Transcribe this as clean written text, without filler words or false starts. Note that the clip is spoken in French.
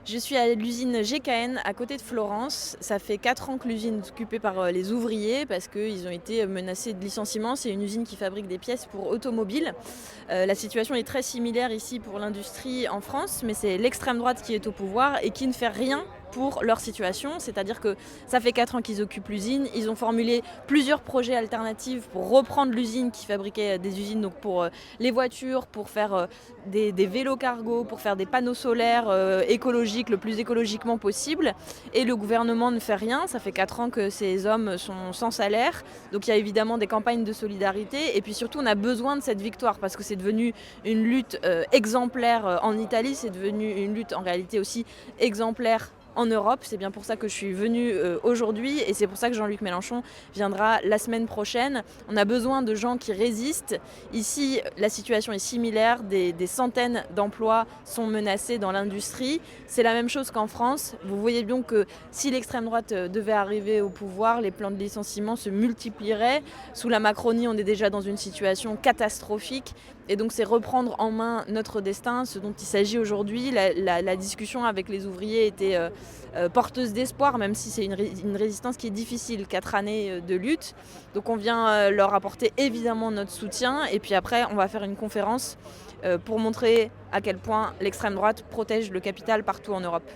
Je suis à l'usine GKN à côté de Florence. Ça fait 4 ans que l'usine est occupée par les ouvriers parce qu'ils ont été menacés de licenciement. C'est une usine qui fabrique des pièces pour automobiles. La situation est très similaire ici pour l'industrie en France, mais c'est l'extrême droite qui est au pouvoir et qui ne fait rien pour leur situation. C'est-à-dire que ça fait 4 ans qu'ils occupent l'usine. Ils ont formulé plusieurs projets alternatifs pour reprendre l'usine qui fabriquait des usines donc pour les voitures, pour faire des vélos cargo, pour faire des panneaux solaires écologiques le plus écologiquement possible. Et le gouvernement ne fait rien. Ça fait 4 ans que ces hommes sont sans salaire. Donc il y a évidemment des campagnes de solidarité. Et puis surtout, on a besoin de cette victoire parce que c'est devenu une lutte exemplaire en Italie. C'est devenu une lutte en réalité aussi exemplaire en Europe. C'est bien pour ça que je suis venue aujourd'hui et c'est pour ça que Jean-Luc Mélenchon viendra la semaine prochaine. On a besoin de gens qui résistent. Ici, la situation est similaire. Des centaines d'emplois sont menacés dans l'industrie. C'est la même chose qu'en France. Vous voyez bien que si l'extrême droite devait arriver au pouvoir, les plans de licenciement se multiplieraient. Sous la Macronie, on est déjà dans une situation catastrophique. Et donc c'est reprendre en main notre destin, ce dont il s'agit aujourd'hui. La discussion avec les ouvriers était porteuse d'espoir, même si c'est une résistance qui est difficile, 4 années de lutte. Donc on vient leur apporter évidemment notre soutien. Et puis après, on va faire une conférence pour montrer à quel point l'extrême droite protège le capital partout en Europe.